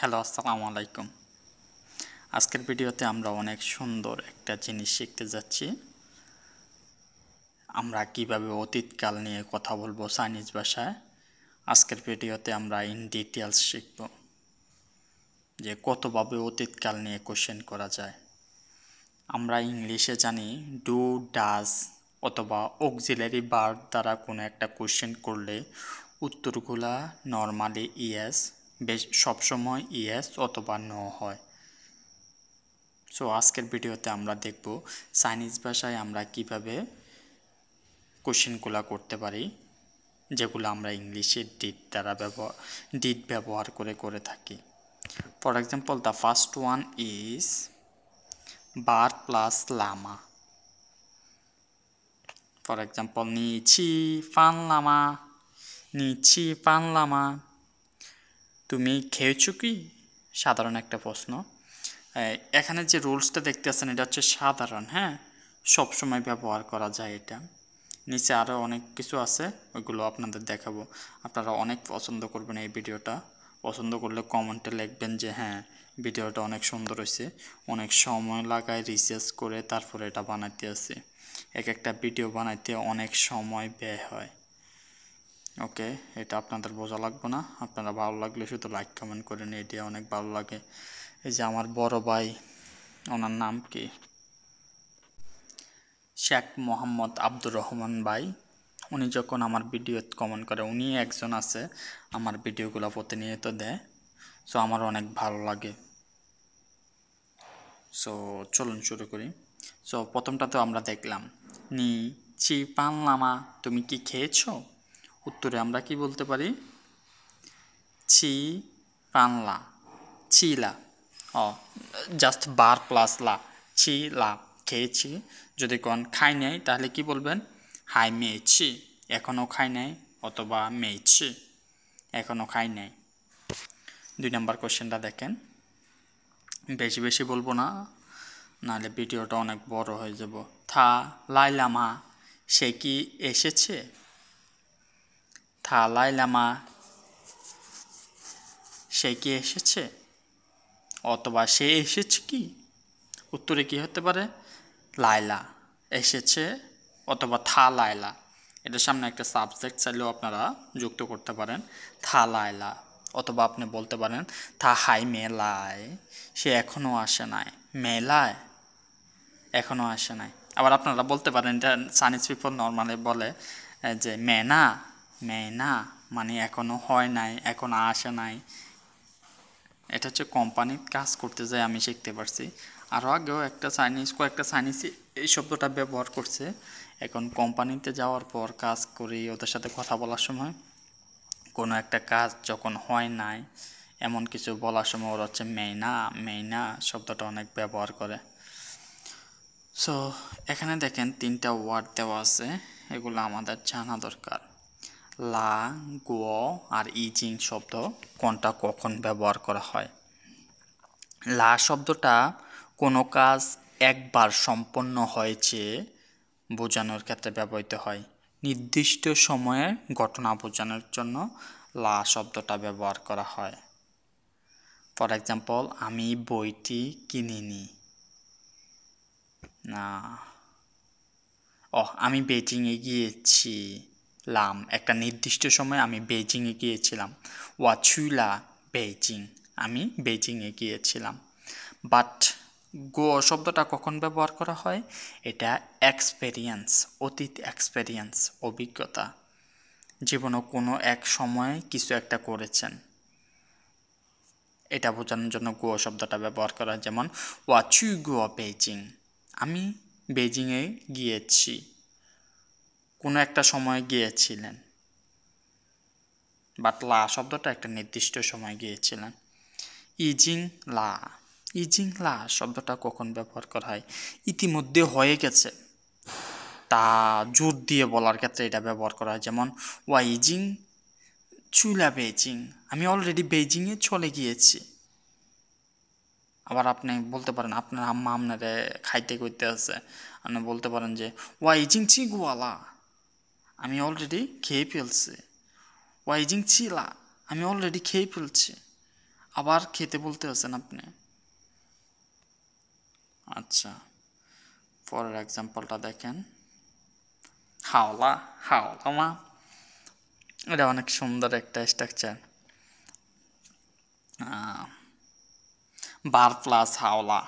Hello, আসসালামু আলাইকুম। আজকের ভিডিওতে আমরা অনেক সুন্দর একটা জিনিস শিখতে যাচ্ছি। আমরা কিভাবে অতীতকাল নিয়ে কথা বলবো চাইনিজ ভাষায়। আজকের ভিডিওতে আমরা ইন ডিটেলস শিখব যে কতভাবে অতীতকাল নিয়ে কোশ্চেন করা যায়। আমরা ইংলিশে জানি ডু, ডাজ অথবা অক্সিলারি ভার্ব দ্বারা কোনো একটা কোশ্চেন করলে উত্তরগুলা নর্মালি ইয়েস, সবসময় ইয়েস অথবা নো হয়। সো আজকের ভিডিওতে আমরা দেখব চাইনিজ ভাষায় আমরা কিভাবে কোশ্চেনগুলো করতে পারি, যেগুলো আমরা ইংলিশে ডিড ব্যবহার করে থাকি। For example, the first one is bar plus Lama. For example, নি ছি ফান লামা, তুমি খেয়েছো কি? সাধারণ একটা প্রশ্ন। এখানে যে রুলসটা দেখতে আছেন এটা হচ্ছে সাধারণ, হ্যাঁ, সবসময় ব্যবহার করা যায় এটা। নিচে আরও অনেক কিছু আছে, ওইগুলো আপনাদের দেখাবো। আপনারা অনেক পছন্দ করবেন এই ভিডিওটা। পছন্দ করলে কমেন্টে লিখবেন যে হ্যাঁ, ভিডিওটা অনেক সুন্দর হয়েছে। অনেক সময় লাগায় রিসার্চ করে তারপরে এটা বানাইতে আছে। এক একটা ভিডিও বানাইতে অনেক সময় ব্যয় হয়। ওকে, এটা আপনাদের বোঝা লাগবে না। আপনারা ভালো লাগলে শুধু লাইক কমেন্ট করেন, এটা অনেক ভালো লাগে। এই যে আমার বড় ভাই, ওনার নাম কি, শেখ মোহাম্মদ আব্দুর রহমান ভাই, উনি যখন আমার ভিডিও কমেন্ট করে, উনি একজন আছে আমার ভিডিওগুলো প্রতিনিয়ত দেয়। সো আমার অনেক ভালো লাগে। সো চলুন শুরু করি। সো প্রথমটা তো আমরা দেখলাম, নি চি পানলামা, তুমি কি খেয়েছো? উত্তরে আমরা কি বলতে পারি? ছি পানলা, চিলা। জাস্ট বার প্লাস লা, ছি লা, খেয়েছি। যদি কোন খাই নাই তাহলে কি বলবেন? হাই মেয়েছি, এখনও খাই নাই, অথবা মেয়েছি, এখনও খাই নাই। 2 নম্বর কোশ্চেনটা দেখেন, বেশি বেশি বলবো না, নাহলে ভিডিওটা অনেক বড় হয়ে যাব। থা লাইলামা, সে কি এসেছে? থা লাইলামা, সে কি এসেছে? অথবা সে এসেছে কি? উত্তরে কি হতে পারে? লাইলা এসেছে, অথবা থা লাইলা। এটার সামনে একটা সাবজেক্ট চাইলেও আপনারা যুক্ত করতে পারেন, থা লাইলা। অথবা আপনি বলতে পারেন থা হাই মেলায়, সে এখনও আসে নাই। মেলায় এখনও আসে নাই। আবার আপনারা বলতে পারেন, এটা চাইনিজ পিপল নর্মালি বলে যে মেনা, মেনা মানে এখনও হয় নাই, এখনও আসে নাই। এটা হচ্ছে কোম্পানির কাজ করতে যায় আমি শিখতে পারছি। আরও আগেও কয়েকটা চাইনিজ এই শব্দটা ব্যবহার করছে। এখন কোম্পানিতে যাওয়ার পর কাজ করি, ওদের সাথে কথা বলার সময় কোনো একটা কাজ যখন হয় নাই এমন কিছু বলার সময় ওরা হচ্ছে মেইনা, মেইনা শব্দটা অনেক ব্যবহার করে। সো এখানে দেখেন 3টা ওয়ার্ড দেওয়া আছে, এগুলো আমাদের জানা দরকার। লা, গুয়ো আর ইজিং শব্দ কোনটা কখন ব্যবহার করা হয়? লা শব্দটা কোনো কাজ একবার সম্পন্ন হয়েছে বোঝানোর ক্ষেত্রে ব্যবহৃত হয়। নির্দিষ্ট সময়ে ঘটনা বোঝানোর জন্য লা শব্দটা ব্যবহার করা হয়। ফর এক্সাম্পল, আমি বইটি কিনিনি। না, আমি বেজিংয়ে গিয়েছিলাম, একটা নির্দিষ্ট সময় আমি বেজিংয়ে গিয়েছিলাম। ওয়াচুলা বেজিং, আমি বেজিংয়ে গিয়েছিলাম। বাট গো শব্দটা কখন ব্যবহার করা হয়? এটা এক্সপেরিয়েন্স, অতীত এক্সপেরিয়েন্স, অভিজ্ঞতা। জীবনে কোনো এক সময়ে কিছু একটা করেছেন, এটা বোঝানোর জন্য গো শব্দটা ব্যবহার করা হয়। যেমন ওয়াচু গো বেজিং, আমি বেজিংয়ে গিয়েছি, কোনো একটা সময় গিয়েছিলেন। বাট লা শব্দটা একটা নির্দিষ্ট সময় গিয়েছিলেন। ইজিং লা, ইজিং লা শব্দটা কখন ব্যবহার করা হয়? ইতিমধ্যে হয়ে গেছে, তা জোর দিয়ে বলার ক্ষেত্রে এটা ব্যবহার করা হয়। যেমন ওয়া ইজিং চুলা বেজিং, আমি অলরেডি বেজিংয়ে চলে গিয়েছি। আবার আপনি বলতে পারেন আপনার আম্মা আপনারে খাইতে কইতে আছে, আপনি বলতে পারেন যে ওয়া ইজিং চিগুয়ালা, আমি অলরেডি খেয়ে ফেলছি। ওয়াইজিং চিলা, আমি অলরেডি খেয়ে ফেলছি। আবার খেতে বলতে আছেন আপনি। আচ্ছা, পরের এক্সাম্পলটা দেখেন। হাওলা, হাওলামা, এটা অনেক সুন্দর একটা স্ট্রাকচার। বার প্লাস হাওলা,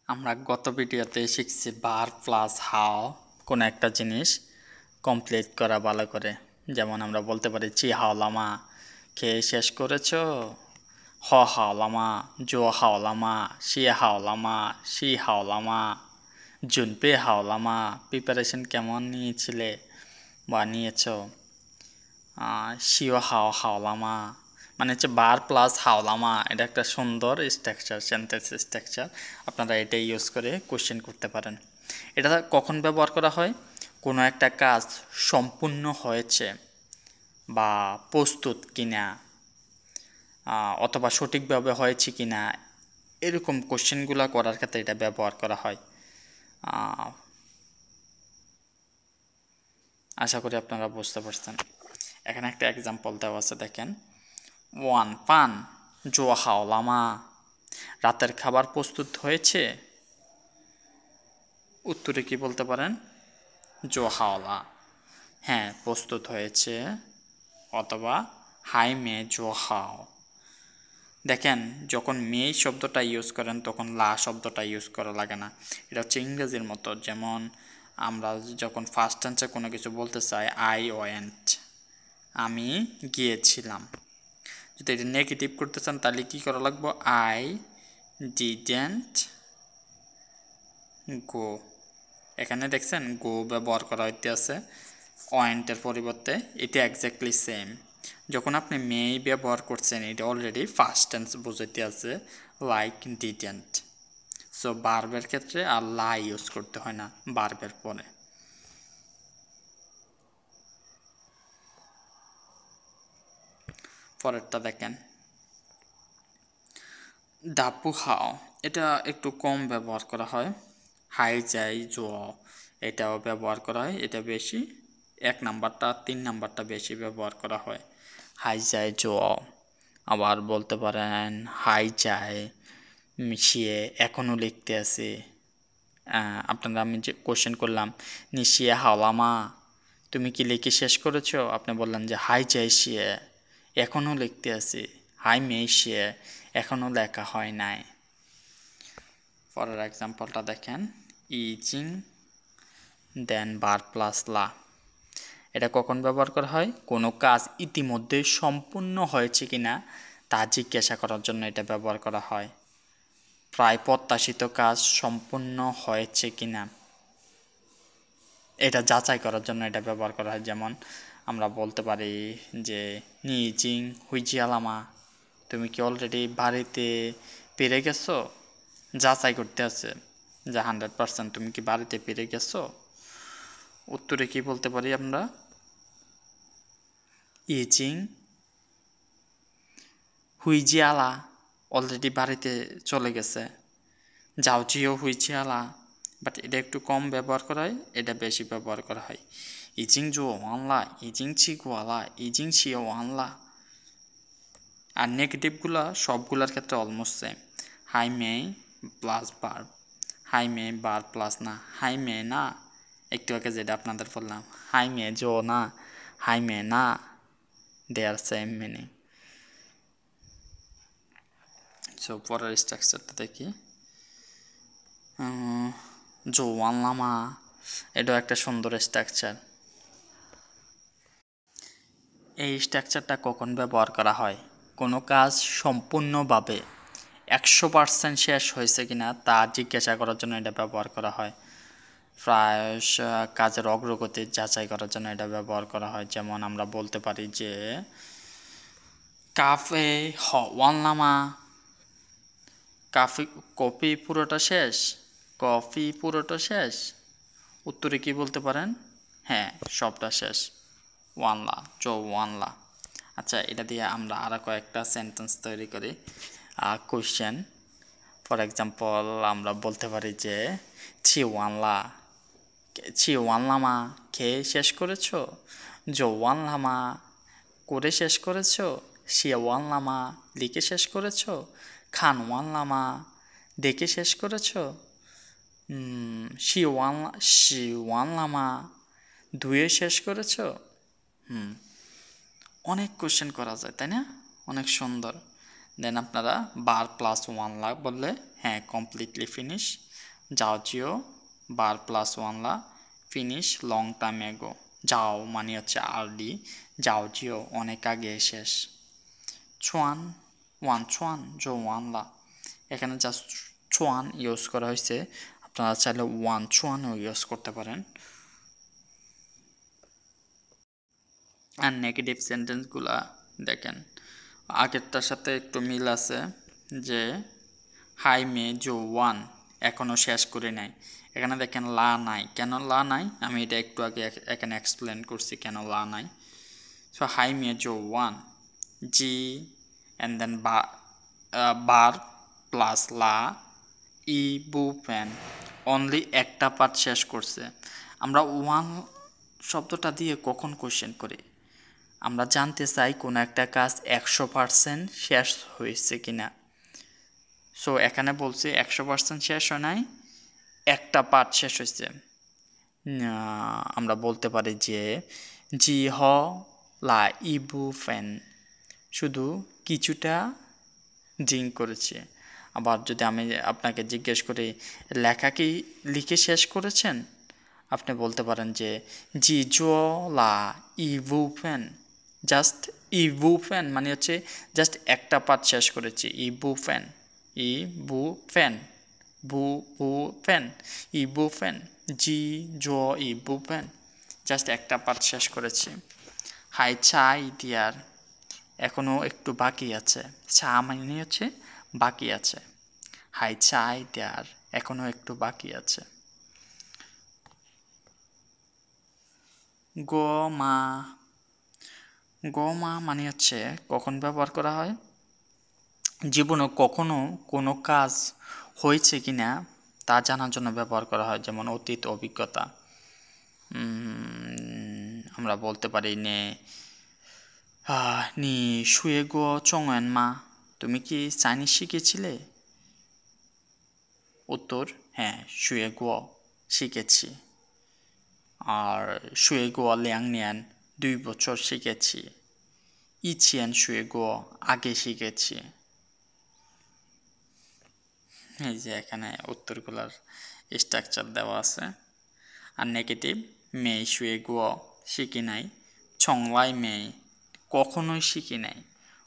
আমরা গত ভিডিওতে শিখছি বার প্লাস হাও কোনো একটা জিনিস কমপ্লিট করা ভালো করে। যেমন আমরা বলতে পারি চি হাওলামা, খেয়ে শেষ করেছো, হ হাওলামা, জো হাওলামা, শি হাওলামা, শি হাওলামা, জুনপে হাওলামা, প্রিপারেশন কেমন নিয়েছিলে বা নিয়েছো, শিও হাও হাওলামা, মানে হচ্ছে বার প্লাস হাওলামা। এটা একটা সুন্দর স্ট্রাকচার, সেন্টেন্স স্ট্রাকচার। আপনারা এটাই ইউজ করে কোশ্চেন করতে পারেন। এটা কখন ব্যবহার করা হয়? কোনো একটা কাজ সম্পূর্ণ হয়েছে বা প্রস্তুত কিনা, অথবা সঠিকভাবে হয়েছে কিনা, এরকম কোশ্চেনগুলো করার ক্ষেত্রে এটা ব্যবহার করা হয়। আশা করি আপনারা বুঝতে পারছেন। এখানে একটা এক্সাম্পল দেওয়া আছে, দেখেন। ওয়ান পান জো হাওলামা, রাতের খাবার প্রস্তুত হয়েছে। উত্তরে কি বলতে পারেন? জো হাওলা, হ্যাঁ প্রস্তুত হয়েছে, অথবা হাই মে জো হাও। দেখেন, যখন মে শব্দটা ইউজ করেন তখন লা শব্দটা ইউজ করা লাগে না। এটা হচ্ছে ইংরেজির মতো। যেমন আমরা যখন ফার্স্ট টেন্সে কোনো কিছু বলতে চাই, আই ওয়েন্ট, আমি গিয়েছিলাম। যদি এটা নেগেটিভ করতে চান তাহলে কী করা লাগবে? I didn't go. এখানে দেখছেন গো ব্যবহার করা হইতে আছে ওয়েন্টের পরিবর্তে। এটা এক্স্যাক্টলি সেম। যখন আপনি মে ব্যবহার করছেন, এটা অলরেডি ফার্স্ট টেন্স বোঝাইতে আছে, লাইক ডিডেন্ট। সো বার্বের ক্ষেত্রে আর লা ইউজ করতে হয় না বার্বের পরে। পরেরটা দেখেন, ডাপু হাও, এটা একটু কম ব্যবহার করা হয়। হাই যাই জো, এটাও ব্যবহার করা হয়, এটা বেশি। 1 নাম্বারটা 3 নাম্বারটা বেশি ব্যবহার করা হয়। হাই যাই জো। আবার বলতে পারেন হাই যাই মিশিয়ে এখনও লিখতে আছে। আপনারা আমি যে কোশ্চেন করলাম নিশিয়ে হাওলামা, তুমি কি লিখে শেষ করেছো? আপনি বললেন যে হাই যাই শিয়ে, এখনও লিখতে আছে। হাই মে শিয়ে, এখনও লেখা হয় নাই। পরের এক্সাম্পলটা দেখেন, ইজিং দেন বার প্লাস লা। এটা কখন ব্যবহার করা হয়? কোনো কাজ ইতিমধ্যে সম্পূর্ণ হয়েছে কিনা তা জিজ্ঞাসা করার জন্য এটা ব্যবহার করা হয়। প্রায় প্রত্যাশিত কাজ সম্পূর্ণ হয়েছে কিনা এটা যাচাই করার জন্য এটা ব্যবহার করা হয়। যেমন আমরা বলতে পারি যে নিজিং হুইজিয়ালামা, তুমি কি অলরেডি বাড়িতে পেরে গেছো? যাচাই করতে আছে যে 100% তুমি কি বাড়িতে পেরে গেছো। উত্তরে কি বলতে পারি আমরা? ইজিং হুইজিয়ালা, অলরেডি বাড়িতে চলে গেছে। যাওজিও হুইজিয়ালা, বাট এটা একটু কম ব্যবহার করা হয়, এটা বেশি ব্যবহার করা হয়। ইজিং জো ওয়ানলা, ইজিং ছি গোয়ালা, ইজিং ছিও ওয়ানলা। আর নেগেটিভগুলো সবগুলোর ক্ষেত্রে অলমোস্ট সেম। হাই মে প্লাস বার, হাই মে বার প্লাস না, হাই মে না, একটু আগে যেটা আপনাদের বললাম, হাই মে জো না, হাই মে না, দে আর সেম মিনিং। সো পরের স্ট্রাকচারটা দেখি, জো ওয়ানলামা, এটাও একটা সুন্দর স্ট্রাকচার। এই স্ট্রাকচারটা কখন ব্যবহার করা হয়? কোনো কাজ সম্পূর্ণভাবে 100% শেষ হয়েছে কিনা তা জিজ্ঞাসা করার জন্য এটা ব্যবহার করা হয়। প্রায় কাজের অগ্রগতি যাচাই করার জন্য এটা ব্যবহার করা হয়। যেমন আমরা বলতে পারি যে কাফে হ ওয়ানলামা, কফি পুরোটা শেষ, কফি পুরোটা শেষ। উত্তরে কি বলতে পারেন? হ্যাঁ সবটা শেষ, ওয়ানলা চৌ ওয়ানলা। আচ্ছা, এটা দিয়ে আমরা আরও কয়েকটা সেন্টেন্স তৈরি করি। কোয়েশ্চেন, ফর এক্সাম্পল আমরা বলতে পারি যে ছি ওয়ানলা, ছি ওয়ানলামা, খেয়ে শেষ করেছো? জো ওয়ানলামা, করে শেষ করেছো? শিয়াওয়ানলামা লিখে শেষ করেছো? খানওয়ানলামা দেখে শেষ করেছো? শিওয়ানলামা ধুয়ে শেষ করেছো? অনেক কোশ্চেন করা যায়, তাই না? অনেক সুন্দর। দেন আপনারা বার প্লাস ওয়ানলা বললে হ্যাঁ কমপ্লিটলি ফিনিশ। যাও জিও বার প্লাস ওয়ানলা ফিনিশ লং টাইম এগো। যাও মানে হচ্ছে আরডি, যাও জিও অনেক আগে শেষ। চুয়ান ওয়ান চুয়ান জো ওয়ানলা, এখানে জাস্ট চুয়ান ইউজ করা হয়েছে, আপনারা চাইলে ওয়ান চুয়ানও ইউজ করতে পারেন। আর নেগেটিভ সেন্টেন্সগুলা দেখেন আগেরটার সাথে একটু মিল আছে, যে হাই মে জো ওয়ান এখনও শেষ করে নাই। এখানে দেখেন লা নাই, কেন লা নাই আমি এটা একটু আগে এখানে এক্সপ্লেন করছি কেন লা নাই। সো হাই মে জো ওয়ান জি অ্যান্ড দেন বার প্লাস লা ই বু প্যান অনলি একটা পার্ট শেষ করছে। আমরা ওয়ান শব্দটা দিয়ে কখন কোশ্চেন করি? আমরা জানতে চাই কোনো একটা কাজ 100% শেষ হয়েছে কিনা। সো এখানে বলছি 100% শেষ হয় নাই, একটা পার্ট শেষ হয়েছে। আমরা বলতে পারি যে জি হ লা ইবু ফ্যান শুধু কিছুটা ড্রিঙ্ক করেছে। আবার যদি আমি আপনাকে জিজ্ঞেস করি লেখা কি লিখে শেষ করেছেন, আপনি বলতে পারেন যে জি জো লা Ibu fan. Just Ibu fan মানে হচ্ছে জাস্ট একটা পার্ট শেষ করেছি। ইবু ফ্যান ই বু ফ্যান বু বু ফ্যান ইবু ফ্যান জি জো ইবু ফ্যান জাস্ট একটা পার্ট শেষ করেছি। হাই চাই দিয়ার এখনও একটু বাকি আছে। চা মানে হচ্ছে বাকি আছে। হাই চাই দেয়ার এখনও একটু বাকি আছে। গোমা গোমা মানে হচ্ছে কখন ব্যবহার করা হয়? জীবনে কখনো কোনো কাজ হয়েছে কি না তা জানার জন্য ব্যবহার করা হয়, যেমন অতীত অভিজ্ঞতা। আমরা বলতে পারি নি শুয়ে গো চংয়েন মা তুমি কি চাইনিজ শিখেছিলে? উত্তর হ্যাঁ শুয়ে গো শিখেছি। আর শুয়ে গো ল্যাংনিয়ান 2 বছর শিখেছি। ইচিয়ান শুয়ে গো আগে শিখেছি। এই যে এখানে উত্তরগুলোর স্ট্রাকচার দেওয়া আছে। আর নেগেটিভ মে শুয়ে গো শিখি নাই। ছংলাই মে কখনোই শিখি নাই,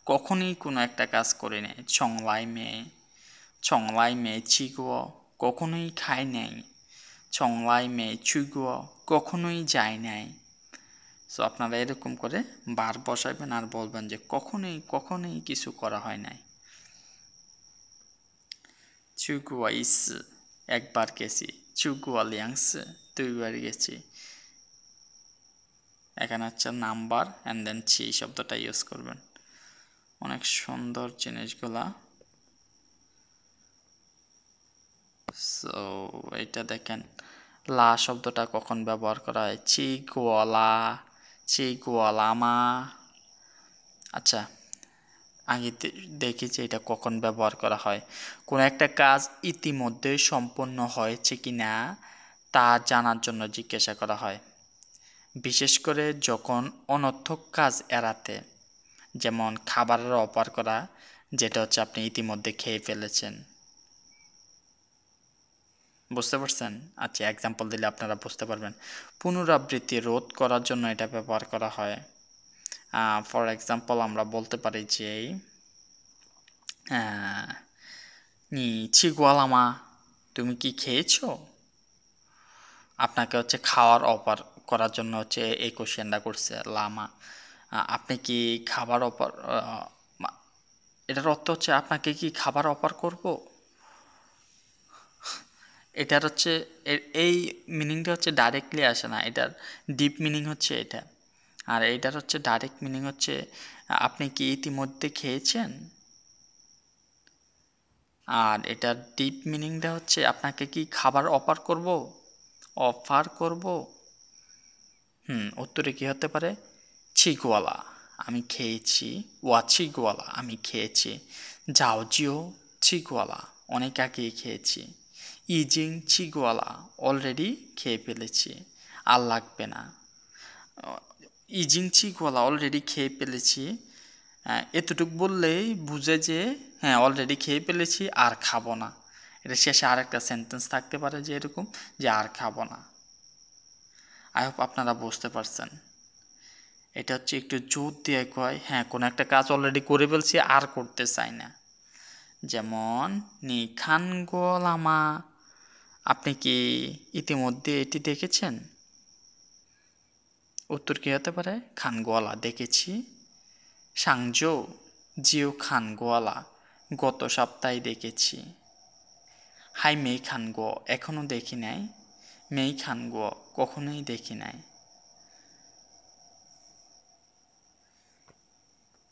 কখনোই কোনো একটা কাজ করি নাই। ছংলাই মে চিগো কখনোই খাই নাই। ছংলাই মে চুগো কখনোই যায় নাই। সো আপনারা এরকম করে বার বসাইবেন আর বলবেন যে কখনোই কখনোই কিছু করা হয় নাই। চুগুয়া ইস একবার গেছি। চুগুয়া লিয়াংস 2 বার গেছি। এখানে হচ্ছে নাম্বার অ্যান্ড দেন ছি শব্দটা ইউজ করবেন। অনেক সুন্দর জিনিসগুলা। সো এটা দেখেন লা শব্দটা কখন ব্যবহার করা হয়? চিগুয়ালা চিগুয়ালামা। আচ্ছা আগে দেখি যে এটা কখন ব্যবহার করা হয়। কোনো একটা কাজ ইতিমধ্যে সম্পন্ন হয়েছে কি না তা জানার জন্য জিজ্ঞাসা করা হয়, বিশেষ করে যখন অনর্থক কাজ এড়াতে। যেমন খাবারের অফার করা, যেটা হচ্ছে আপনি ইতিমধ্যে খেয়ে ফেলেছেন। বুঝতে পারছেন? আচ্ছা এক্সাম্পল দিলে আপনারা বুঝতে পারবেন। পুনরাবৃত্তি রোধ করার জন্য এটা ব্যবহার করা হয়। ফর এক্সাম্পল আমরা বলতে পারি যে নি চিগুয়ালামা তুমি কি খেয়েছো? আপনাকে হচ্ছে খাওয়ার অফার করার জন্য হচ্ছে এই কোশ্চেনটা করছে লামা। আপনি কি খাবার অফার, এটার অর্থ হচ্ছে আপনাকে কি খাবার অফার করব। এটার হচ্ছে এই মিনিংটা হচ্ছে ডাইরেক্টলি আসে না, এটার ডিপ মিনিং হচ্ছে এটা। আর এইটার হচ্ছে ডাইরেক্ট মিনিং হচ্ছে আপনি কি ইতিমধ্যে খেয়েছেন। আর এটার ডিপ মিনিংটা হচ্ছে আপনাকে কি খাবার অফার করব। উত্তরে কি হতে পারে? চিকওয়ালা আমি খেয়েছি, ওয়া চিগওয়ালা আমি খেয়েছি, যাও জিও চিগওয়ালা অনেক আগেই খেয়েছি, ইজিং চিগওয়ালা অলরেডি খেয়ে ফেলেছি, আর লাগবে না। ইজিং চিগওয়ালা অলরেডি খেয়ে ফেলেছি, এতটুকু বললেই বুঝে যে হ্যাঁ অলরেডি খেয়ে ফেলেছি, আর খাবো না। এটা শেষে আরেকটা সেন্টেন্স থাকতে পারে যে এরকম, যে আর খাবো না। আই হোপ আপনারা বুঝতে পারছেন। এটা হচ্ছে একটু জোর দিয়ে কয়, হ্যাঁ কোনো একটা কাজ অলরেডি করে ফেলছি আর করতে চাই না। যেমন নি খান গো লামা, আপনি কি ইতিমধ্যে এটি দেখেছেন? উত্তর কী হতে পারে? খান গোয়ালা দেখেছি। সাংজো জিও খান গোয়ালা গত সপ্তাহে দেখেছি। হাই মেই খান গো এখনও দেখি নাই, মেই খান গো কখনোই দেখি নাই।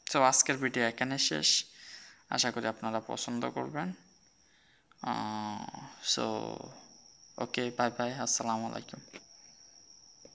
তো আজকের ভিডিও এখানে শেষ, আশা করি আপনারা পছন্দ করবেন। সো ওকে, বাই বাই, আসসালামু আলাইকুম।